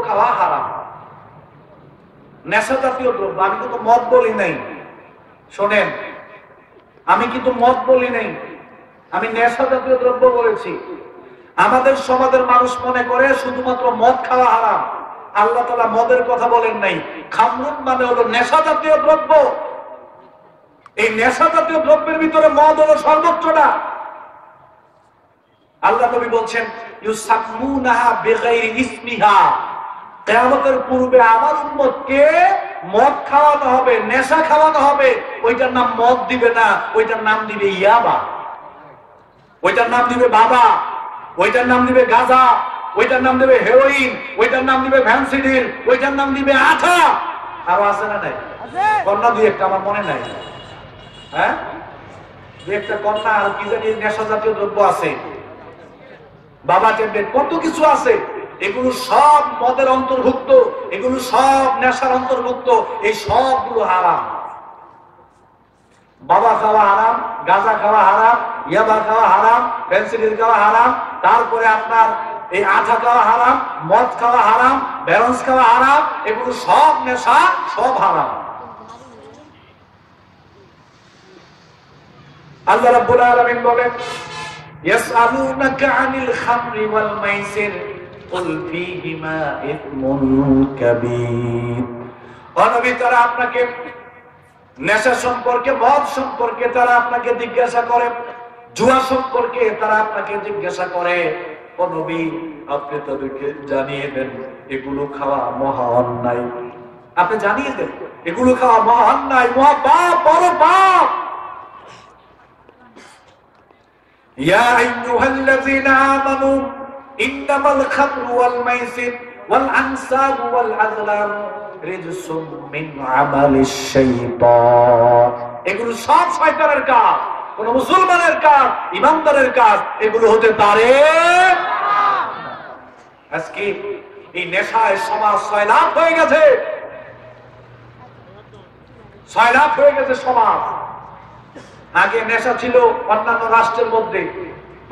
খাওয়া হারাম, নেশা জাতীয় দ্রব্য। আমি কিন্তু মদ বলি নাই, শোনেন, আমি কিন্তু মদ বলি নাই, আমি নেশা জাতীয় দ্রব্য বলেছি। আমাদের সমাজের মানুষ মনে করে শুধুমাত্র মদ খাওয়া হারাম। আল্লাহ তাআলা মদের কথা বলেন নাই। খামরুন মানে হলো নেশা জাতীয় দ্রব্য। এই নেশা জাতীয় দ্রব্যের ভিতরে মদ হলো সর্বোচ্চটা। আল্লাহ নবী বলছেন ইউসাম্মুনাহা বিগাইরি ইসমিহা, কিয়ামতের পূর্বে আমার উম্মতকে মদ খাওয়ানো হবে, নেশা খাওয়ানো হবে। ওইটার নাম মদ দিবে না, ওইটার নাম দিবে ইয়াবা, ওইটার নাম দিবে বাবা, ওইটার নাম দিবে গাঁজা, ওইটার নাম দিবে হেরোইন, ওইটার নাম দিবে ভ্যানসিডিল, ওইটার নাম দিবে আঠা। আরো আছে না নাই? কন্যা দুই একটা আমার মনে নাই, হ্যাঁ দুই একটা কন্যা আর কি জানি নেশা জাতীয় দ্রব্য আছে, বাবা ট্যাবলেট, কত কিছু আছে। এগুলো সব মদের অন্তর্ভুক্ত, এগুলো সব নেশার অন্তর্ভুক্ত। এই সবগুলো হারাম। বাবা খাওয়া হারাম, গাঁজা খাওয়া হারাম, ইয়াবা খাওয়া হারাম, পেন্সিল খাওয়া হারাম, তারপরে আপনার এই আঠা খাওয়া হারাম, মদ খাওয়া হারাম, ব্যালেন্স খাওয়া হারাম। এগুলো সব নেশা, সব হারাম। আল্লাহ রাব্বুল আলামিন বলেন ইয়াসআলুনাকা আনিল খামরি ওয়াল মাইসির কুল ফীহিমা ইসমুন কাবীর। ও নবী, তারা আপনাকে নেশা সম্পর্কে, মদ সম্পর্কে তারা আপনাকে জিজ্ঞাসা করে, জুয়া সম্পর্কে তারা আপনাকে জিজ্ঞাসা করে। ও নবী, আপনি তাদেরকে জানিয়ে দেন এগুলো খাওয়া মহা অন্যায়। আপনি জানিয়ে দেন এগুলো খাওয়া মহা অন্যায়, মহা পাপ, বড় পাপ। ইয়া আইয়ুহাল্লাযীনা আমানু ইন্নামাল খামরু ওয়াল মাইসির ওয়াল আনসাবু ওয়াল আযলাম রিজসুম মিন আমালিশ শাইতান। এগুলো সব শয়তানের কাজ, কোন মুসলমানের কাজ, ইমানদারের কাজ এগুলো হতে পারে। আজকে এই নেশায় সমাজ সয়লাভ হয়ে গেছে, সয়লাভ হয়ে গেছে সমাজ। আগে নেশা ছিল অন্যান্য রাষ্ট্রের মধ্যে,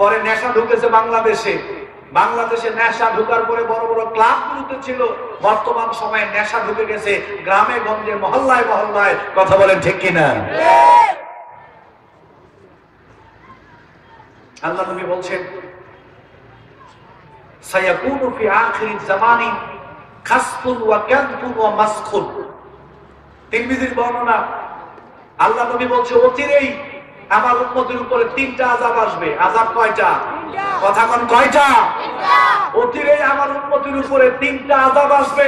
পরে নেশা ঢুকেছে বাংলাদেশে। বাংলাদেশে নেশা ঢুকার পরে বড় বড় ক্লাবগুলোতে ছিল, বর্তমান সময়ে নেশা ঢুকে গেছে গ্রামে গঞ্জে, মহল্লায় মহল্লায়। কথা বলেন ঠিক কিনা? আল্লাহ নবী বলছেন সায়াকুনু ফি আখিরিজ জামানি খাসফুন ওয়া কাযফুন ওয়া মাসখুন। তিরমিজির বর্ণনা। আল্লাহ নবী বলছে অচিরেই আমার উম্মতের উপরে তিনটা আযাব আসবে। আযাব কয়টা? কথা কোন কয়টা? অচিরেই আমার উম্মতের উপরে তিনটা আযাব আসবে।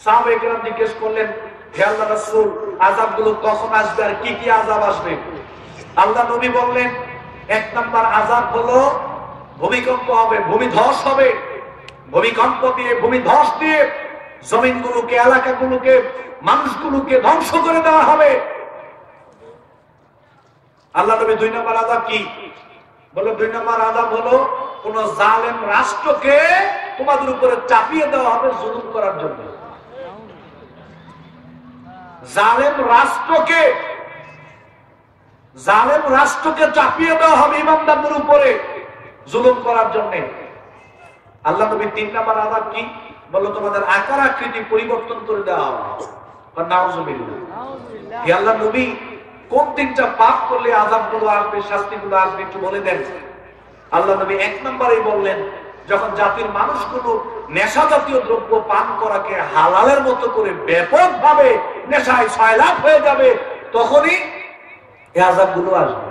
সাহাবায়ে কেরাম জিজ্ঞেস করলেন, হে আল্লাহর রাসূল, আযাবগুলো কখন আসবে আর কি কি আযাব আসবে? আল্লাহ নবী বললেন, এক নাম্বার আযাব হলো ভূমিকম্প হবে, ভূমিধস হবে। ভূমিকম্প দিয়ে, ভূমিধস দিয়ে জমিনগুলোকে, এলাকাগুলোকে, মানুষগুলোকে ধ্বংস করে দেওয়া হবে। আল্লাহ নবী দুই নম্বর আযাব কি বলে? দুই নম্বর আযাব হলো কোন জালেম রাষ্ট্রকে তোমাদের উপরে চাপিয়ে দেওয়া হবে জুলুম করার জন্য। জালেম রাষ্ট্রকে চাপিয়ে দেওয়া হবে ইমানদারদের উপরে জুলুম করার জন্য। আল্লাহ নবী তিন নম্বর আযাব কি বলল? তোমাদের আকার আকৃতি পরিবর্তন করে দেওয়া হবে। নাউযুবিল্লাহ। হে আল্লাহ নবী, কোন তিনটা পাপ করলে আযাবগুলো আসবে, শাস্তিগুলো আসবে একটু বলে দেন। আল্লাহ নবী এক নম্বরেই বললেন, যখন জাতির মানুষগুলো নেশা জাতীয় দ্রব্য পান করাকে হালালের মতো করে ব্যাপকভাবে নেশায় সয়লাভ হয়ে যাবে, তখনই এই আযাবগুলো আসবে।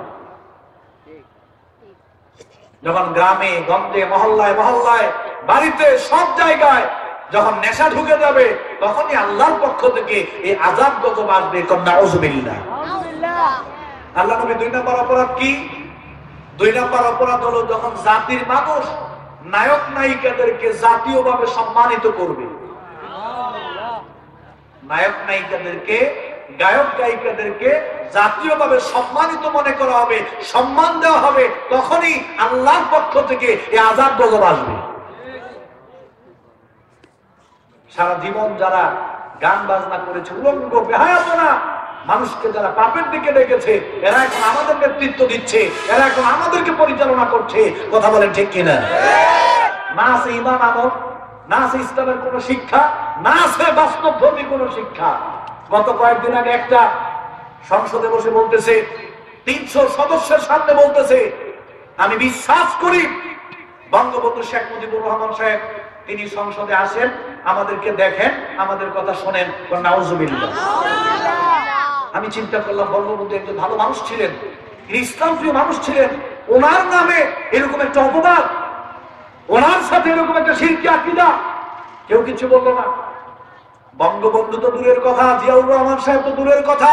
যখন গ্রামে গঞ্জে, মহল্লায় মহল্লায়, বাড়িতে, সব জায়গায় যখন নেশা ঢুকে যাবে, তখনই আল্লাহর পক্ষ থেকে এই আযাব গজব আসবে। নাউযুবিল্লাহ। আল্লাহ নবী দুই নম্বর অপরাধ কি? দুই নম্বর অপরাধ হলো যখন জাতির মানুষ নায়ক নায়িকাদেরকে জাতীয়ভাবে সম্মানিত করবে। নায়ক নায়িকাদেরকে, গায়ক গায়িকাদেরকে জাতীয়ভাবে সম্মানিত মনে করা হবে, সম্মান দেওয়া হবে, তখনই আল্লাহর পক্ষ থেকে এই আযাব গজব আসবে। সারা জীবন যারা গান বাজনা করেছে, উলঙ্গ বেহায়াপনা মানুষকে যারা পাপের দিকে ডেকেছে, এরা এখন আমাদের নেতৃত্ব দিচ্ছে, এরা এখন আমাদেরকে পরিচালনা করছে। কথা বলেন ঠিক কিনা? নাচ ঈমান আনো, না আছে ইসলামের কোন শিক্ষা, না আছে বাস্তবধর্মী কোন শিক্ষা। গত কয়েকদিন আগে একটা সংসদে বসে বলতেছে, 300 সদস্যের সামনে বলতেছে, আমি বিশ্বাস করি বঙ্গবন্ধু শেখ মুজিবুর রহমান সাহেব তিনি সংসদে আসেন, আমাদেরকে দেখেন, আমাদের কথা শোনেন। নাউজুবিল্লাহ। আমি চিন্তা করলাম বঙ্গবন্ধু একজন ভালো মানুষ ছিলেন, ইসলাম প্রিয় মানুষ ছিলেন, ওনার নামে এরকম একটা অপবাদ, ওনার সাথে এরকম একটা শিরকি আকীদা, কেউ কিছু বললো না। বঙ্গবন্ধু তো দূরের কথা, জিয়াউর রহমান সাহেব তো দূরের কথা,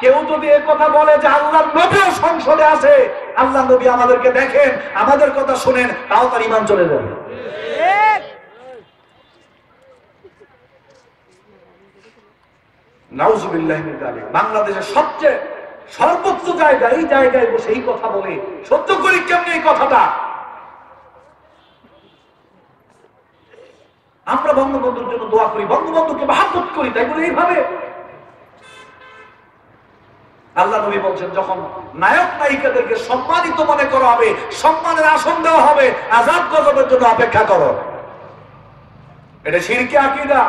কেউ যদি এ কথা বলে যে আল্লাহর নবীও সংসদে আছে, আল্লাহ নবী আমাদেরকে দেখেন, আমাদের কথা শুনেন, তাও তার ঈমান চলে যাবে। নাউজুবিল্লাহি মিন যালিক। বাংলাদেশের সবচেয়ে সর্বোচ্চ জায়গা, এই জায়গায় বসে এই কথা বলে সহ্য করি কেমনি এই কথাটা? আমরা বঙ্গবন্ধুর জন্য দোয়া করি, বঙ্গবন্ধুকে মহব্বত করি, তাই বলে এইভাবে আল্লাহ নবী বলছেন, যখন নায়ক নায়িকাদেরকে সম্মানিত মনে করা হবে, সম্মানের আসন দেওয়া হবে, আযাব গজবের জন্য অপেক্ষা করো। এটা শিরকি আকীদা।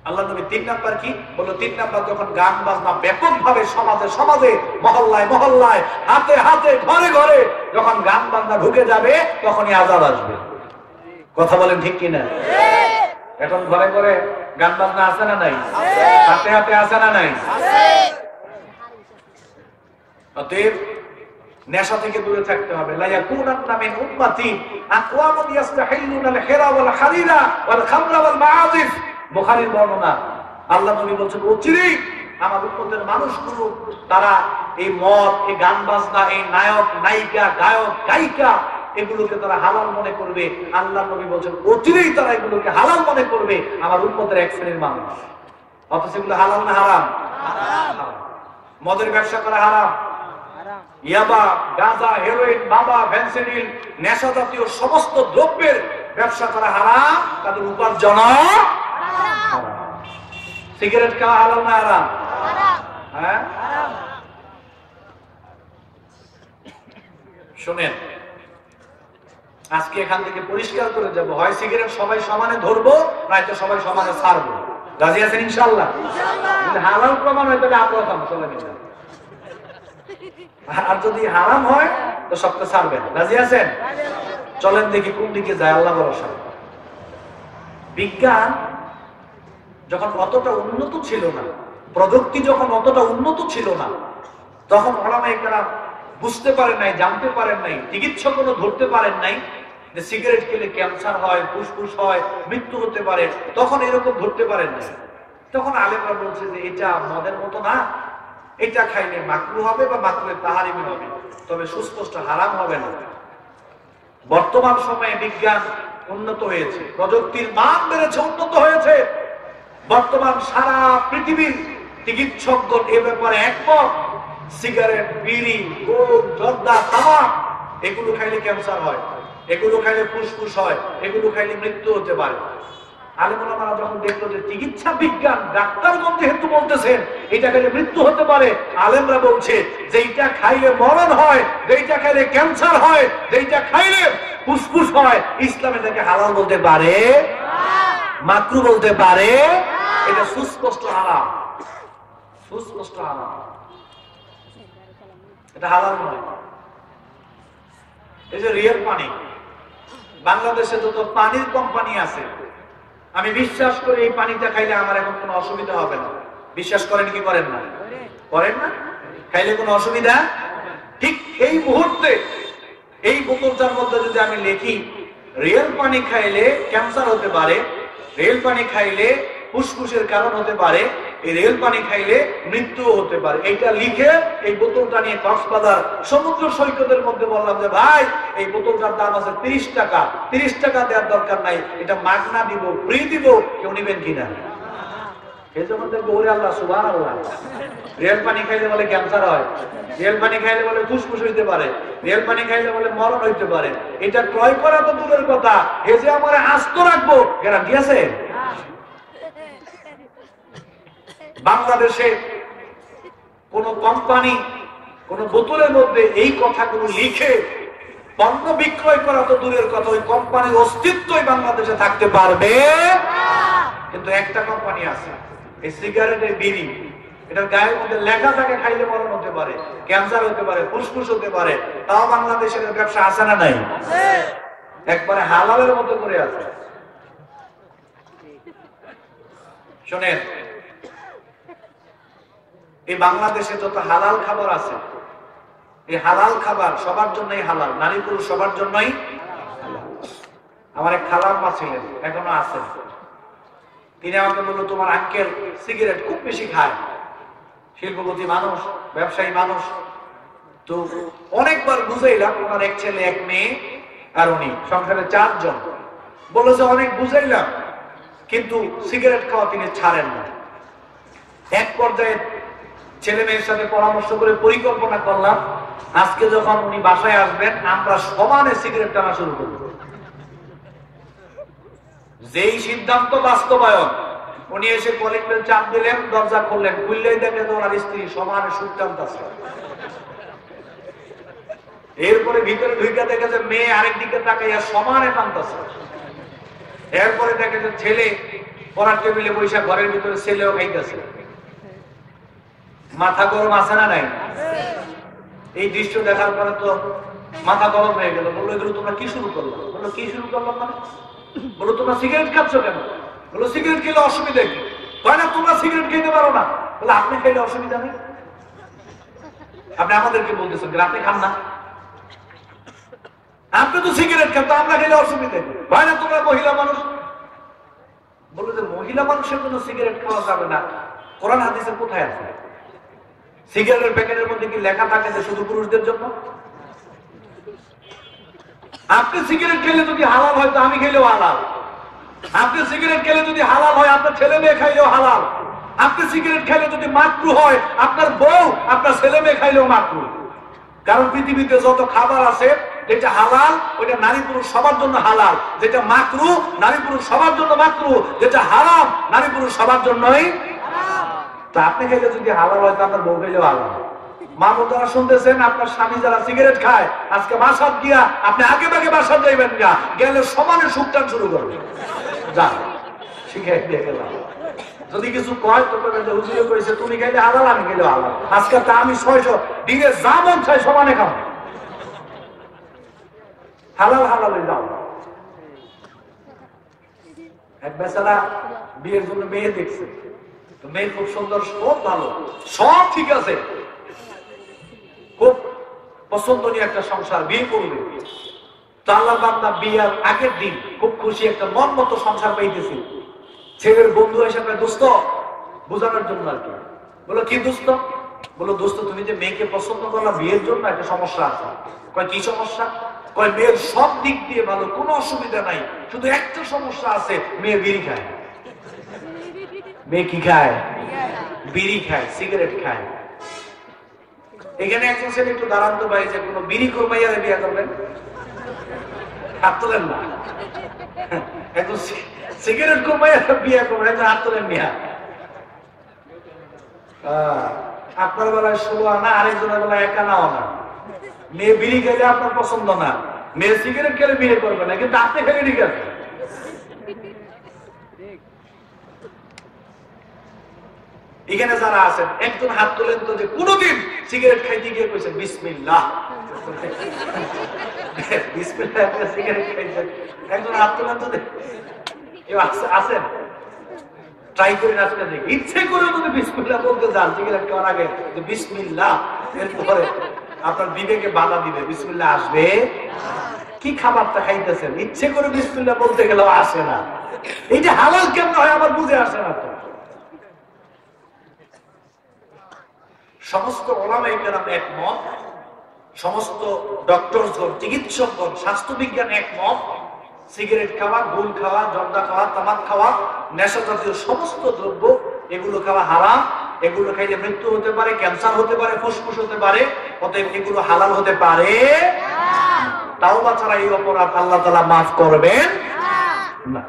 আল্লাহ নবী 3 নাম্বার কি বললো? 3 নাম্বার, যখন গান বাজনা ব্যাপকভাবে সমাজে সমাজে, মহল্লায় মহল্লায়, হাতে হাতে, ঘরে ঘরে যখন গান বাজনা ঢুকে যাবে, তখনই আযাব আসবে। কথা বলেন ঠিক কিনা? এখন ঘরে ঘরে গান বাজনা আছে না নাই? হাতে হাতে আছে না নাই? অতএব নেশা থেকে দূরে থাকতে হবে। লা ইয়াকুনান্না মিন উম্মতি আকওয়ামুন ইস্তাহিল্লুনা আল হিরা ওয়াল হারিরা ওয়াল খামরা ওয়াল মাআযিফ। বুখারীর বর্ণনা। আল্লাহ নবী বলেন, অচিরেই আমার উম্মতের মানুষগুলো তারা এই মদ, এই গান বাজনা, এই নায়ক নায়িকা, গায়ক গায়িকা, এগুলোকে তারা হালাল মনে করবে। আল্লাহ নবী বলেন, অচিরেই তারা এগুলোকে হালাল মনে করবে আমার উম্মতের এক শ্রেণীর মানুষ। অথচ এগুলো হালাল না হারাম? হারাম। মদের ব্যবসা করা হারাম, ইয়াবা, গাঁজা, হেরোইন, বাবা, ফেনসিডিল, নেশা জাতীয় সমস্ত দ্রব্যের ব্যবসা করা হারাম, তাদের উপার্জন হারাম। সিগারেট খাওয়া হালাল না হারাম? হ্যাঁ, শুনেন, আজকে এখান থেকে পরিষ্কার করে যাব, হয় সিগারেট সবাই সমানে ধরবো, নয়তো সবাই সমানে ছাড়বো। রাজি আছেন ইনশাআল্লাহ? যদি হালাল প্রমাণ হয় তাহলে আমরা খাবো সবাই মিলে, আর যদি হারাম হয় তো সবটা ছাড়বেন। রাজি আছেন? চলেন দেখি কোন দিকে যায়, আল্লাহ ভরসা। বিজ্ঞান যখন অতটা উন্নত ছিল না, প্রযুক্তি যখন অতটা উন্নত ছিল না, তখন ওলামায়ে কেরাম বুঝতে পারেন নাই, জানতে পারেন নাই, চিকিৎসকও ধরতে পারেন নাই যে সিগারেট খেলে ক্যান্সার হয়, ফুসফুস হয়, মৃত্যু হতে পারে। তখন এরকম ধরতে পারেন নাই। তখন আলেমরা বলছে যে এটা মদের মতো না, এটা খাইলে মাকরুহ হবে বা মাকরুহে তাহরিমি হবে, তবে সুস্পষ্ট হারাম হবে না। বর্তমান সময়ে বিজ্ঞান উন্নত হয়েছে, প্রযুক্তির মান বেড়েছে, উন্নত হয়েছে। বর্তমান সারা পৃথিবীর চিকিৎসকগণ এ ব্যাপারে একমত, সিগারেট, বিড়ি, গোল, জর্দা, তামাক, এগুলো খাইলে ক্যান্সার হয়, এগুলো খাইলে ফুসফুস হয়, এগুলো খাইলে মৃত্যু হতে পারে। আলেম ওলামারা যখন দেখলো যে চিকিৎসা বিজ্ঞান, ডাক্তারগণ যেহেতু বলতেছেন এটা খাইলে মৃত্যু হতে পারে, আলেমরা বলছে যেইটা খাইলে মরণ হয়, যেইটা খাইলে ক্যান্সার হয়, যেইটা খাইলে ফুসফুস হয়, ইসলামে তাকে হালাল বলতে পারে, মাকরু বলতে পারে? এটা সুস্পষ্ট হারাম, সুস্পষ্ট হারাম, এটা হালাল নয়। এই যে রিয়েল পানি, বাংলাদেশে যত পানির কোম্পানি আছে, আমি বিশ্বাস করি এই পানিটা খাইলে আমার এখন কোনো অসুবিধা হবে না। বিশ্বাস করেন কি করেন না? করেন না? খাইলে কোনো অসুবিধা? ঠিক এই মুহূর্তে এই বোতলটার মধ্যে যদি আমি লিখি রিয়েল পানি খাইলে ক্যান্সার হতে পারে, রিয়েল পানি খাইলে ফুসফুসের কারণ হতে পারে, এই রিয়েল পানি খাইলে মৃত্যু হতে পারে, এইটা লিখে এই বোতলটা নিয়ে কক্সবাজার সমুদ্র সৈকতের মধ্যে বললাম যে ভাই এই বোতলটার দাম আছে 30 টাকা, 30 টাকা দেওয়ার দরকার নাই, এটা মাগনা দিব, ফ্রি দিব, কেউ নিবেন কিনা? এই জন্য দেখবো ওরে আল্লাহ, সুবহানাল্লাহ, রিয়েল পানি খাইলে বলে ক্যান্সার হয়, রিয়েল পানি খাইলে বলে ফুসফুস হইতে পারে, রিয়েল পানি খাইলে বলে মরণ হইতে পারে। এটা ক্রয় করা তো দূরের কথা, এই যে আমার আস্ত রাখবো গ্যারান্টি আছে? বাংলাদেশে কোন কোম্পানি কোন বোতলের মধ্যে এই কথাগুলো লিখে পণ্য বিক্রয় করা তো দূরের কথা, ওই কোম্পানির অস্তিত্বই বাংলাদেশে থাকতে পারবে। কিন্তু একটা কোম্পানি আছে, এই সিগারেটের বিড়ি, এটার গায়ের মধ্যে লেখা থাকে খাইলে মরণ হতে পারে, ক্যান্সার হতে পারে, ফুসফুস হতে পারে, তাও বাংলাদেশের ব্যবসা আছে না নাই? একবারে হালালের মতো করে আছে। শোনেন, এই বাংলাদেশে যত হালাল খাবার আছে, এই হালাল খাবার সবার জন্যই হালাল, নারী পুরুষ সবার জন্যই হালাল। আমার এক খালাম্মা ছিলেন, এখনো আছেন, তিনি আমাকে বললো, তোমার আঙ্কেল সিগারেট খুব বেশি খায়, শিল্পপতি মানুষ, ব্যবসায়ী মানুষ। তো অনেকবার বুঝাইলাম, ওনার এক ছেলে এক মেয়ে আর উনি, সংসারে 4 জন। বললো যে অনেক বুঝাইলাম, কিন্তু সিগারেট খাওয়া তিনি ছাড়েন না। এক পর্যায়ে ছেলে মেয়ের সাথে পরামর্শ করে পরিকল্পনা করলাম, আজকে যখন উনি বাসায় আসবেন আমরা সমানে সিগারেট টানা শুরু করব। যেই সিদ্ধান্ত বাস্তবায়ন, উনি এসে কলিং বেল চাপ দিলেন, দরজা খুললেন, খুললেই দেখেন ওনার স্ত্রী সমানে সুখ টানতেছে। এরপরে ভিতরে ঢুকে দেখে যে মেয়ে আরেক দিকে তাকাইয়া সমানে টানতেছে। এরপরে দেখে যে ছেলে পড়ার টেবিলে বসে ঘরের ভিতরে ছেলেও খাইতেছে। মাথা গরম আছে না নাই? এই দৃশ্য দেখার পরে তো মাথা গরম হয়ে গেল। বললো, এগুলো তোমরা কি শুরু করলো? বললো, কি শুরু করলাম মানে? বললো, তোমরা সিগারেট খাচ্ছ কেন? বললো, সিগারেট খেলে অসুবিধা কি? হয় না, তোমরা সিগারেট খেতে পারো না। বলে, আপনি খেলে অসুবিধা নেই? আপনি আমাদেরকে বলতেছেন আপনি খান না, আপনি তো সিগারেট খান, তো আমরা খেলে অসুবিধা কি? হয় না, তোমরা মহিলা মানুষ। বললো যে মহিলা মানুষের জন্য সিগারেট খাওয়া যাবে না, কোরআন হাদিসে কোথায় আছে? সিগারেটের প্যাকেটের মধ্যে কি লেখা থাকে যে শুধু পুরুষদের জন্য? আপনি সিগারেট খেলে যদি হালাল হয় তো আমি খেলেও হালাল। আপনি সিগারেট খেলে যদি হালাল হয় আপনার ছেলে মেয়ে খাইলেও হালাল। আপনি সিগারেট খেলে যদি মাকরু হয় আপনার বউ আপনার ছেলে মেয়ে খাইলেও মাকরু। কারণ পৃথিবীতে যত খাবার আছে, যেটা হালাল ওইটা নারী পুরুষ সবার জন্য হালাল, যেটা মাকরু নারী পুরুষ সবার জন্য মাকরু, যেটা হারাম নারী পুরুষ সবার জন্যই। তা আপনি খেলে যদি হালাল হয় তো আপনার বউ খেলেও হালাল। মা বোন যারা শুনতেছেন, আপনার স্বামী যারা সিগারেট খায়, আজকে বাসাত গিয়া আপনি আগে ভাগে বাসাত যাইবেন না, গেলে সমানে সুখটান শুরু করবে। যান, শিখে দিয়ে গেলাম। যদি কিছু কয় তো হুজুরে কইছে তুমি খাইলে হালাল, আমি খেলেও হালাল। আজকে তা আমি 600 দিনে যা মন চাই সমানে খাবো, হালাল হালাল দাও। এক বেচারা বিয়ের জন্য মেয়ে দেখছে, তো মেয়ে খুব সুন্দর, সব ভালো, সব ঠিক আছে, খুব পছন্দনীয় একটা সংসার, বিয়ে করবে। তো আল্লাহর বান্দা বিয়ের আগের দিন খুব খুশি, একটা মন মতো সংসার পাইতেছি। ছেলের বন্ধু হিসেবে দোস্ত বোঝানোর জন্য আর কি, বলো কি দোস্ত? বলো, দোস্ত তুমি যে মেয়েকে পছন্দ করলা, বিয়ের জন্য একটা সমস্যা আছে। কয় কি সমস্যা? কয় মেয়ের সব দিক দিয়ে ভালো, কোনো অসুবিধা নাই, শুধু একটা সমস্যা আছে, মেয়ে বিড়ি খায়। মেয়ে কি খায়? বিড়ি খায়, সিগারেট খায়। এখানে একজন ছেলে একটু দাঁড়ান তো ভাই, যে কোনো বিড়ি কমাইয়া বিয়ে করবেন? হাত তোলেন না। একজন সিগারেট কমাইয়া বিয়ে করবেন, একজন হাত তোলেন মিয়া। আপনার বেলায় 16 আনা, আরেকজনের বেলায় 1 আনাও না। মেয়ে বিড়ি খেলে আপনার পছন্দ না, মেয়ে সিগারেট খেলে বিয়ে করবে না, কিন্তু আপনি খেলে ঠিক আছে। এখানে যারা আছেন একজন হাত তোলেন তো, যে কোনদিন সিগারেট খাইতে গিয়ে কইছেন বিসমিল্লাহ, বিসমিল্লাহ সিগারেট খাইছেন? একজন হাত তোলেন তো, কেউ আছেন? ট্রাই করেন আজকে দেখি, ইচ্ছে করে যদি বিসমিল্লাহ বলতে যান সিগারেট খাওয়ার আগে, যে বিসমিল্লাহ, এরপরে আপনার বিবেকে বাধা দিবে, বিসমিল্লাহ আসবে? কি খাবারটা খাইতেছেন, ইচ্ছে করে বিসমিল্লাহ বলতে গেলেও আসে না। এইটা হালাল কেমন হয় আমার বুঝে আসে না। তো সমস্ত ওলামায়ে কেরাম একমত, সমস্ত ডক্টরগণ, চিকিৎসকগণ, স্বাস্থ্যবিজ্ঞান একমত, সিগারেট খাওয়া, গুল খাওয়া, জর্দা খাওয়া, তামাক খাওয়া, নেশা জাতীয় সমস্ত দ্রব্য, এগুলো খাওয়া হারাম। এগুলো খাইলে মৃত্যু হতে পারে, ক্যান্সার হতে পারে, ফুসফুস হতে পারে, অতএব এগুলো হালাল হতে পারে। তাওবা ছাড়া এই অপরাধ আল্লাহ তাআলা মাফ করবেন না।